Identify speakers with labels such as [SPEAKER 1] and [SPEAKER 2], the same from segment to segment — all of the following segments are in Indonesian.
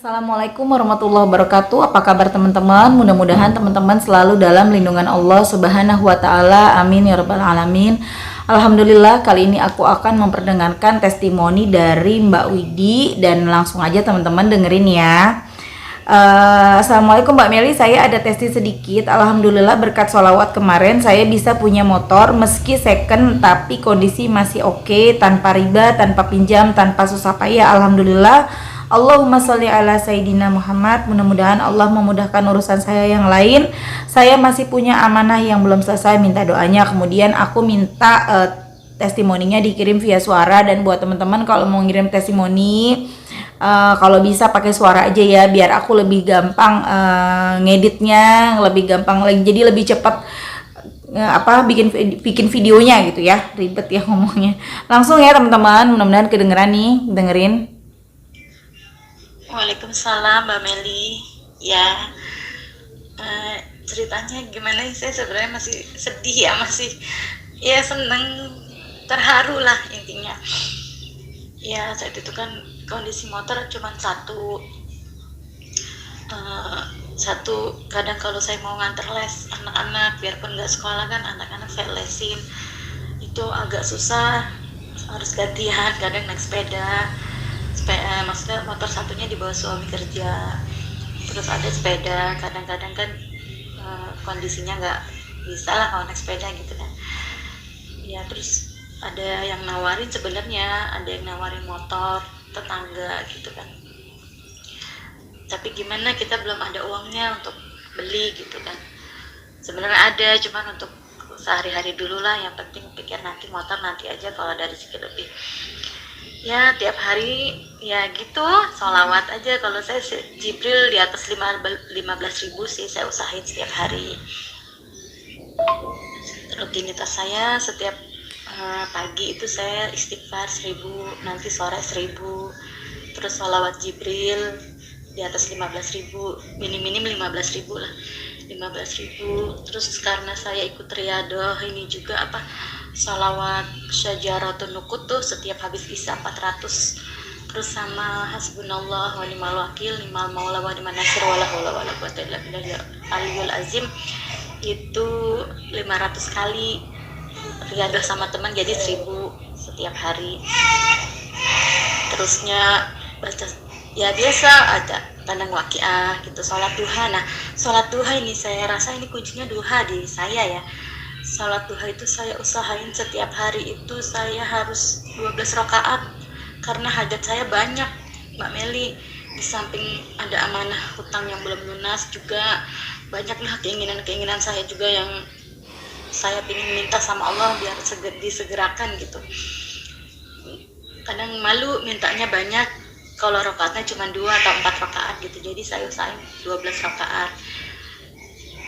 [SPEAKER 1] Assalamualaikum warahmatullahi wabarakatuh. Apa kabar teman-teman? Mudah-mudahan teman-teman selalu dalam lindungan Allah Subhanahu wa taala. Amin ya rabbal alamin. Alhamdulillah, kali ini aku akan memperdengarkan testimoni dari Mbak Widi dan langsung aja teman-teman dengerin ya. Assalamualaikum Mbak Meli, saya ada testimoni sedikit. Alhamdulillah berkat sholawat kemarin saya bisa punya motor meski second tapi kondisi masih oke, tanpa riba, tanpa pinjam, tanpa susah payah. Alhamdulillah. Allahumma sholli ala Sayyidina Muhammad. Mudah-mudahan Allah memudahkan urusan saya yang lain. Saya masih punya amanah yang belum selesai, minta doanya. Kemudian aku minta testimoninya dikirim via suara. Dan buat teman-teman kalau mau ngirim testimoni, kalau bisa pakai suara aja ya, biar aku lebih gampang ngeditnya, lebih gampang lagi, jadi lebih cepat bikin videonya gitu ya. Ribet ya ngomongnya. Langsung ya teman-teman, mudah-mudahan kedengeran nih, dengerin.
[SPEAKER 2] Waalaikumsalam Mbak Meli. Ya, ceritanya gimana? Saya sebenarnya masih sedih ya, masih ya seneng, terharu lah intinya. Ya saat itu kan kondisi motor cuma satu, kadang kalau saya mau nganter les anak-anak, biarpun nggak sekolah kan anak-anak saya lesin, itu agak susah, harus gantian, kadang naik sepeda, maksudnya motor satunya dibawa suami kerja, terus ada sepeda, kadang-kadang kan kondisinya nggak bisa lah kalau naik sepeda gitu kan ya. Terus ada yang nawarin, sebenarnya ada yang nawarin motor tetangga gitu kan, tapi gimana, kita belum ada uangnya untuk beli gitu kan. Sebenarnya ada, cuman untuk sehari-hari dulu lah, yang penting pikir nanti motor nanti aja kalau ada rezeki lebih. Ya tiap hari ya gitu, sholawat aja. Kalau saya Jibril di atas 15.000 sih saya usahain setiap hari. Rutinitas saya setiap pagi itu saya istighfar 1000, nanti sore 1000, terus sholawat Jibril di atas 15.000, minim 15.000 lah, 15.000. Terus karena saya ikut riadoh ini juga sholawat syajaratun nukut tuh setiap habis isya 400, terus sama hasbunallah wa ni'mal wakil, ni'mal maula wa ni'man nasir, wala haula wala quwwata illa billahil aliyul azim, itu 500 kali riadoh sama teman, jadi 1000 setiap hari. Terusnya baca ya biasa, ada tandang waqiah gitu, sholat duha. Nah sholat duha ini saya rasa ini kuncinya duha di saya ya. Sholat duha itu saya usahain setiap hari itu saya harus 12 rakaat, karena hajat saya banyak Mbak Meli. Di samping ada amanah hutang yang belum lunas, juga banyaklah keinginan saya juga yang saya ingin minta sama Allah biar disegerakan gitu. Kadang malu mintanya banyak kalau rakaatnya cuma 2 atau 4 rakaat gitu, jadi saya usahain 12 rakaat.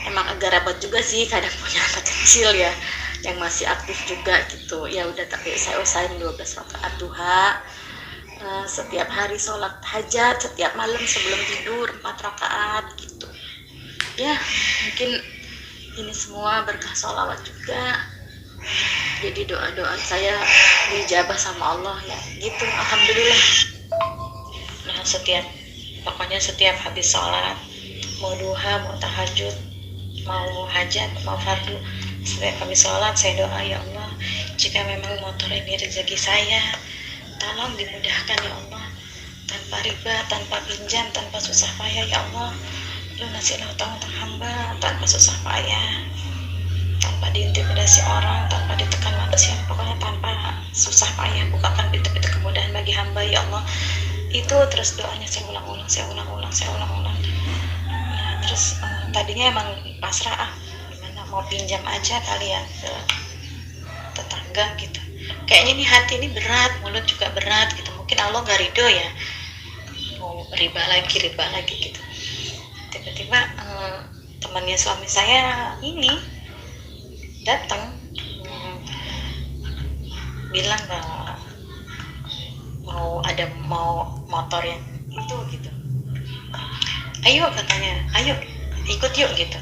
[SPEAKER 2] Emang agak repot juga sih, kadang punya anak kecil ya yang masih aktif juga gitu ya. Udah, tapi saya usahain 12 rakaat duha setiap hari. Sholat hajat setiap malam sebelum tidur 4 rakaat gitu ya. Mungkin ini semua berkah sholawat juga, jadi doa-doa saya dijabah sama Allah ya gitu, alhamdulillah. Nah pokoknya setiap habis sholat, mau duha, mau tahajud, mau hajat, mau fardu, setiap habis sholat saya doa, ya Allah, jika memang motor ini rezeki saya, tolong dimudahkan ya Allah, tanpa riba, tanpa pinjam, tanpa susah payah ya Allah. Lunasilah hutang-hutang hamba tanpa susah payah, tanpa diintimidasi orang, tanpa ditekan manusia, pokoknya tanpa susah payah. Bukakan pintu-pintu kemudahan bagi hamba ya Allah. Itu terus doanya saya ulang-ulang. Nah, terus tadinya emang pasrah, gimana mau pinjam aja kali ya ke tetangga gitu. Kayaknya ini hati ini berat, mulut juga berat gitu. Mungkin Allah gak ridho ya, mau riba lagi gitu. Tiba-tiba temannya suami saya ini datang, bilang mau motor yang itu gitu. Ayo katanya, ayo ikut yuk gitu.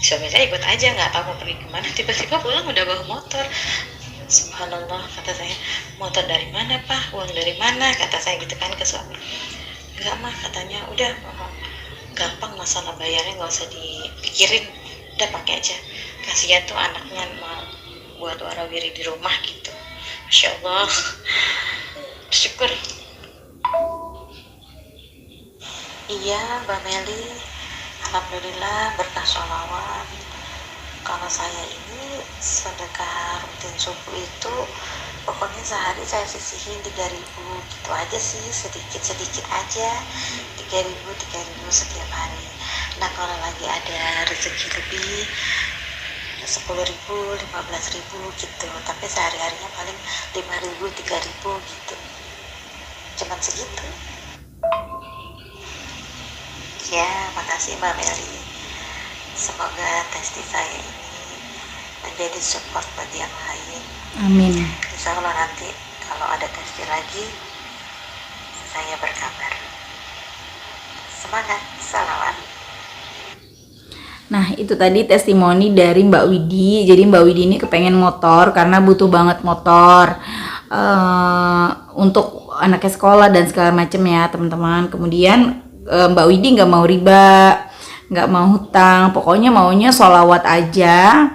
[SPEAKER 2] Suami saya ikut aja, nggak tahu mau pergi kemana. Tiba-tiba pulang udah bawa motor. Subhanallah, kata saya, motor dari mana Pak? Uang dari mana? Kata saya gitu kan ke suami. enggak mah katanya, udah gampang masalah bayarnya, nggak usah dipikirin, udah pakai aja, kasihan tuh anaknya mau buat warawiri di rumah gitu. Masya Allah, syukur. Iya Mbak Meli, alhamdulillah berkah sholawat. Kalau saya ini sedekah rutin subuh itu pokoknya sehari saya sisihin 3.000 gitu aja sih, sedikit-sedikit aja, 3.000 setiap hari. Nah kalau lagi ada rezeki lebih 10.000, 15.000 gitu, tapi sehari-harinya paling 5.000, 3.000 gitu, cuman segitu. Ya, makasih Mbak Meli. Semoga testi saya ini menjadi support bagi yang lain.
[SPEAKER 1] Amin.
[SPEAKER 2] Insya Allah nanti kalau ada testi lagi, saya berkabar. Semangat, salawat.
[SPEAKER 1] Nah, itu tadi testimoni dari Mbak Widi. Jadi Mbak Widi ini kepengen motor karena butuh banget motor untuk anaknya sekolah dan segala macam ya teman-teman. Kemudian Mbak Widi nggak mau riba, nggak mau hutang, pokoknya maunya sholawat aja.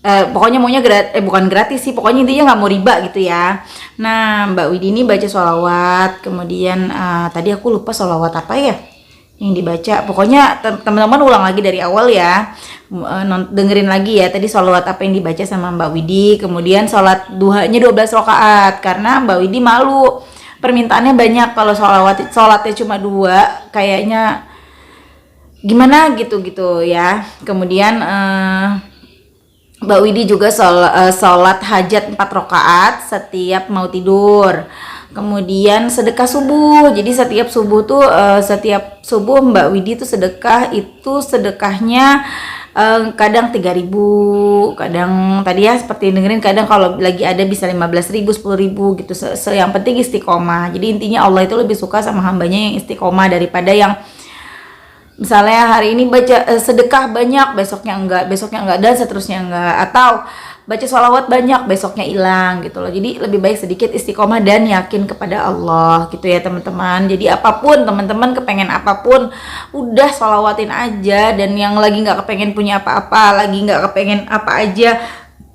[SPEAKER 1] Pokoknya maunya bukan gratis sih, pokoknya intinya nggak mau riba gitu ya. Nah Mbak Widi ini baca sholawat, kemudian tadi aku lupa sholawat apa ya yang dibaca. Pokoknya teman-teman ulang lagi dari awal ya, dengerin lagi ya tadi sholawat apa yang dibaca sama Mbak Widi. Kemudian sholat duhanya 12 rakaat karena Mbak Widi malu, permintaannya banyak, kalau sholatnya cuma 2 kayaknya gimana gitu ya. Kemudian Mbak Widi juga sholat hajat 4 rakaat setiap mau tidur. Kemudian sedekah subuh, jadi setiap subuh Mbak Widi tuh sedekahnya kadang 3.000, kadang tadi ya seperti dengerin, kadang kalau lagi ada bisa 15.000, 10.000 gitu. Yang penting istiqomah. Jadi intinya Allah itu lebih suka sama hambanya yang istiqomah daripada yang misalnya hari ini baca sedekah banyak, besoknya enggak, dan seterusnya enggak, atau baca sholawat banyak, besoknya hilang gitu loh. Jadi lebih baik sedikit istiqomah dan yakin kepada Allah gitu ya teman-teman. Jadi apapun teman-teman kepengen apapun, udah sholawatin aja. Dan yang lagi nggak kepengen punya apa-apa, lagi nggak kepengen apa aja,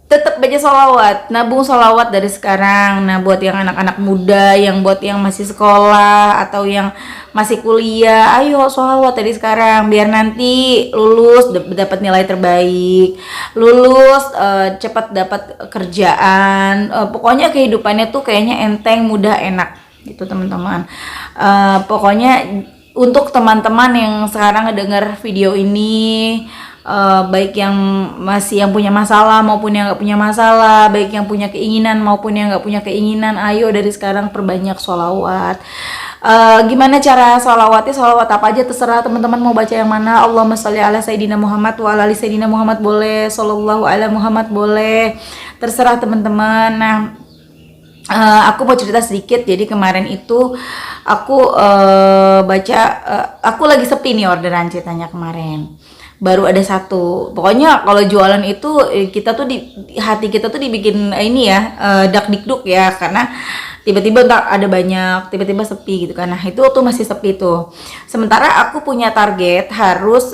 [SPEAKER 1] tetap baca sholawat, nabung sholawat dari sekarang. Nah buat yang anak-anak muda, buat yang masih sekolah atau yang masih kuliah, ayo sholawat dari sekarang biar nanti lulus dapat nilai terbaik, lulus cepat dapat kerjaan. Pokoknya kehidupannya tuh kayaknya enteng, mudah, enak gitu teman-teman. Pokoknya untuk teman-teman yang sekarang ngedenger video ini, baik yang punya masalah maupun yang nggak punya masalah, baik yang punya keinginan maupun yang nggak punya keinginan, ayo dari sekarang perbanyak sholawat. Gimana cara sholawatnya? Sholawat apa aja terserah teman-teman mau baca yang mana. Allahumma sholli ala sayyidina Muhammad wa ala ali sayyidina Muhammad boleh, sallallahu ala Muhammad boleh, terserah teman-teman. Nah aku mau cerita sedikit. Jadi kemarin itu aku aku lagi sepi nih orderan ceritanya kemarin. Baru ada 1. Pokoknya kalau jualan itu kita tuh hati kita tuh dibikin ini ya, dak dikduk ya, karena tiba-tiba ntar ada banyak, tiba-tiba sepi gitu kan. Nah itu tuh masih sepi tuh. Sementara aku punya target harus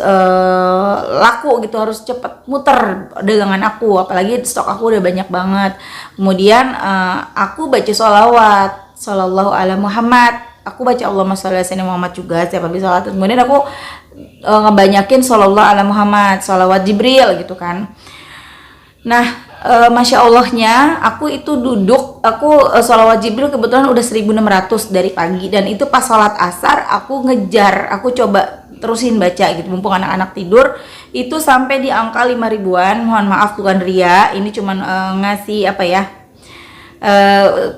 [SPEAKER 1] laku gitu, harus cepet muter dagangan aku, apalagi stok aku udah banyak banget. Kemudian aku baca sholawat, sallallahu ala Muhammad. Aku baca Allahumma sholli ala sayyidina Muhammad juga setiap habis sholat. Kemudian aku ngebanyakin sallallahu ala Muhammad, sholawat Jibril gitu kan. Nah Masya Allahnya aku itu sholawat Jibril kebetulan udah 1.600 dari pagi, dan itu pas sholat asar aku ngejar, aku coba terusin baca gitu mumpung anak-anak tidur, itu sampai di angka 5.000-an. Mohon maaf bukan ria, ini cuman ngasih apa ya,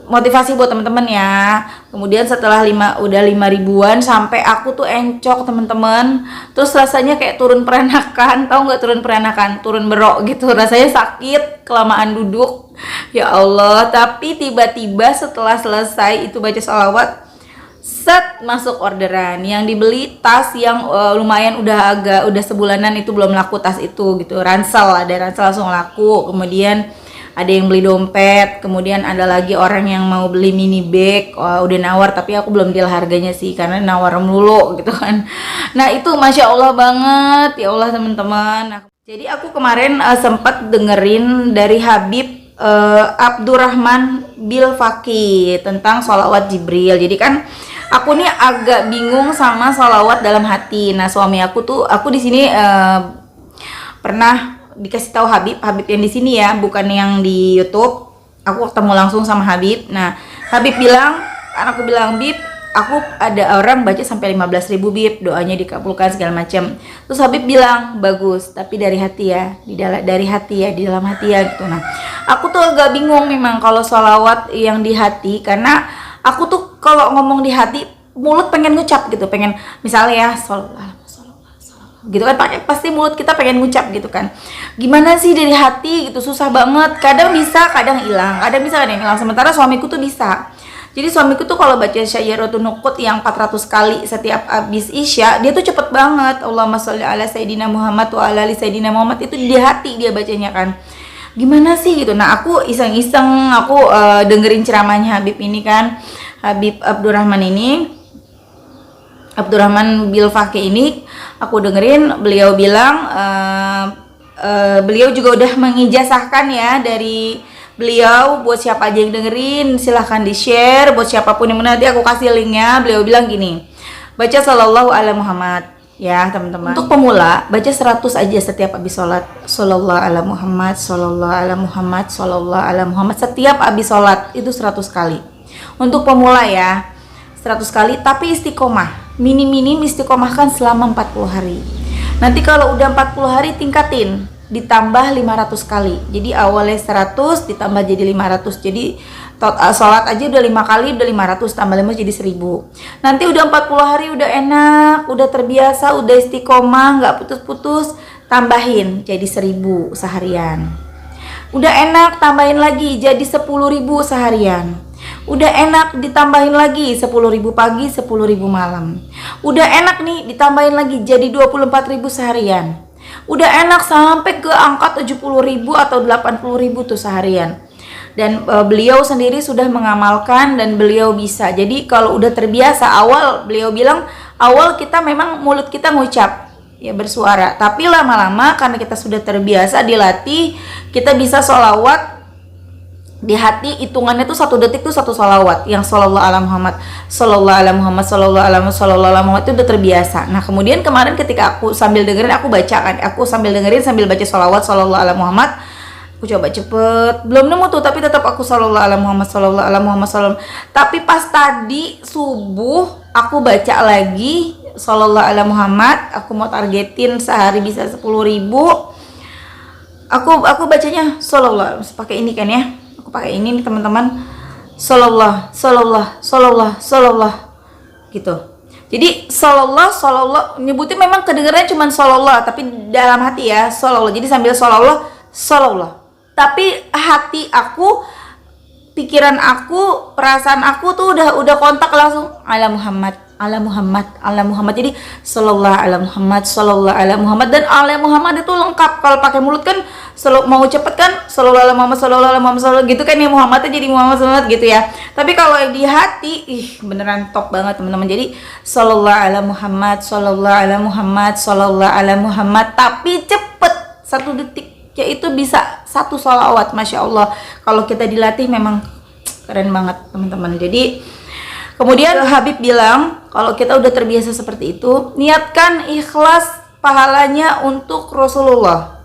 [SPEAKER 1] motivasi buat teman-teman ya. Kemudian setelah udah 5.000-an sampai aku tuh encok teman-teman, terus rasanya kayak turun peranakan, tahu nggak turun peranakan, turun berok gitu, rasanya sakit kelamaan duduk ya Allah. Tapi tiba-tiba setelah selesai itu baca sholawat, set masuk orderan yang dibeli tas yang lumayan udah sebulanan itu belum laku tas itu gitu, ransel, ada ransel langsung laku. Kemudian ada yang beli dompet, kemudian ada lagi orang yang mau beli mini bag. Udah nawar tapi aku belum deal harganya sih karena nawar melulu gitu kan. Nah itu Masya Allah banget ya Allah teman-teman. Jadi aku kemarin sempat dengerin dari Habib Abdurrahman Bilfaqih tentang sholawat Jibril. Jadi kan aku nih agak bingung sama sholawat dalam hati. Nah suami aku di sini pernah dikasih tahu Habib yang di sini ya, bukan yang di YouTube. Aku ketemu langsung sama Habib. Nah Habib bilang, aku bilang, Bib, aku ada orang baca sampai 15.000 Bib, doanya dikabulkan segala macam. Terus Habib bilang bagus, tapi dari hati ya, dari hati ya, di dalam hati ya gitu. Nah aku tuh agak bingung memang kalau sholawat yang di hati, karena aku tuh kalau ngomong di hati mulut pengen ngucap gitu, pengen misalnya ya sholawat gitu kan, pasti mulut kita pengen ngucap gitu kan. Gimana sih dari hati gitu, susah banget. Kadang bisa, kadang hilang, kadang bisa, kadang hilang. Sementara suamiku tuh bisa. Jadi suamiku tuh kalau baca Syairatu Nuqut yang 400 kali setiap habis Isya, dia tuh cepet banget. Allahumma sholli ala Sayyidina Muhammad wa ala ali Sayyidina Muhammad, itu di hati dia bacanya kan. Gimana sih gitu. Nah aku iseng-iseng, aku dengerin ceramahnya Habib ini kan, Habib Abdurrahman Bilfaqih ini, aku dengerin. Beliau bilang beliau juga udah mengijazahkan ya dari beliau, buat siapa aja yang dengerin silahkan di share, buat siapapun yang nanti aku kasih linknya. Beliau bilang gini, baca sallallahu ala Muhammad ya teman-teman. Untuk pemula baca 100 aja setiap habis sholat, sallallahu ala Muhammad, sallallahu ala Muhammad, sallallahu ala Muhammad, setiap habis sholat itu 100 kali. Untuk pemula ya 100 kali, tapi istiqomah, minim istiqomahkan selama 40 hari. Nanti kalau udah 40 hari tingkatin, ditambah 500 kali. Jadi awalnya 100 ditambah jadi 500. Jadi sholat aja udah 5 kali, udah 500 tambah 5 jadi 1000. Nanti udah 40 hari, udah enak, udah terbiasa, udah istiqomah, nggak putus-putus, tambahin jadi 1000 seharian. Udah enak, tambahin lagi jadi 10.000 seharian. Udah enak, ditambahin lagi 10.000 pagi, 10.000 malam. Udah enak nih, ditambahin lagi jadi 24.000 seharian. Udah enak sampai ke angka 70.000 atau 80.000 tuh seharian. Dan beliau sendiri sudah mengamalkan dan beliau bisa. Jadi kalau udah terbiasa, awal beliau bilang, awal kita memang mulut kita ngucap ya, bersuara, tapi lama-lama karena kita sudah terbiasa dilatih, kita bisa sholawat di hati, hitungannya tuh 1 detik tuh 1 sholawat yang sallallahu ala Muhammad, sallallahu ala Muhammad, sallallahu ala Muhammad, sallallahu ala Muhammad, itu udah terbiasa. Nah kemudian kemarin ketika aku sambil dengerin, aku baca kan, aku sambil dengerin sambil baca sholawat sallallahu ala Muhammad, aku coba cepet, belum nemu tuh, tapi tetap aku sallallahu ala Muhammad, sallallahu ala Muhammad, sallallahu. Tapi pas tadi subuh aku baca lagi sallallahu ala Muhammad, aku mau targetin sehari bisa 10.000. Aku bacanya sallallahu, pakai ini kan ya, aku pakai ini nih teman-teman, sallallahu gitu. Jadi sallallahu nyebutin memang kedengarannya cuma sallallahu, tapi dalam hati ya sallallahu. Jadi sambil sallallahu, tapi hati aku, pikiran aku, perasaan aku tuh udah kontak langsung ala Muhammad, ala Muhammad, ala Muhammad. Jadi sallallahu ala Muhammad, sallallahu ala Muhammad, dan ala Muhammad itu lengkap. Kalau pakai mulut kan mau cepet kan sallallahu ala Muhammad, sallallahu ala Muhammad, sallallahu gitu kan ya, Muhammadnya jadi Muhammad sallallahu gitu ya. Tapi kalau di hati beneran top banget teman-teman. Jadi sallallahu ala Muhammad, sallallahu ala Muhammad, sallallahu ala Muhammad, tapi cepet 1 detik ya, itu bisa 1 sholawat. Masya Allah, kalau kita dilatih memang keren banget teman-teman. Jadi kemudian Habib bilang, kalau kita udah terbiasa seperti itu, niatkan ikhlas pahalanya untuk Rasulullah.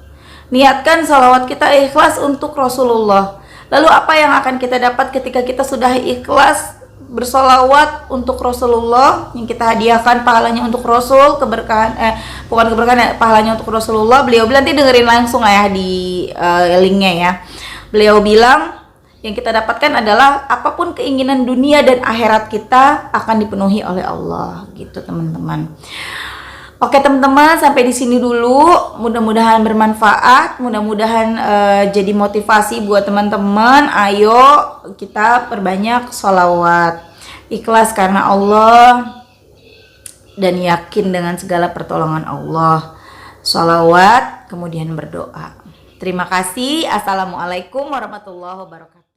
[SPEAKER 1] Niatkan salawat kita ikhlas untuk Rasulullah. Lalu apa yang akan kita dapat ketika kita sudah ikhlas bersolawat untuk Rasulullah, yang kita hadiahkan pahalanya untuk Rasul, keberkahan bukan keberkahan, pahalanya untuk Rasulullah. Beliau bilang, nanti dengerin langsung ya di linknya ya. Beliau bilang yang kita dapatkan adalah apapun keinginan dunia dan akhirat kita akan dipenuhi oleh Allah, gitu teman-teman. Oke teman-teman, sampai di sini dulu. Mudah-mudahan bermanfaat, mudah-mudahan jadi motivasi buat teman-teman. Ayo kita perbanyak sholawat, ikhlas karena Allah dan yakin dengan segala pertolongan Allah. Sholawat kemudian berdoa. Terima kasih. Assalamualaikum warahmatullahi wabarakatuh.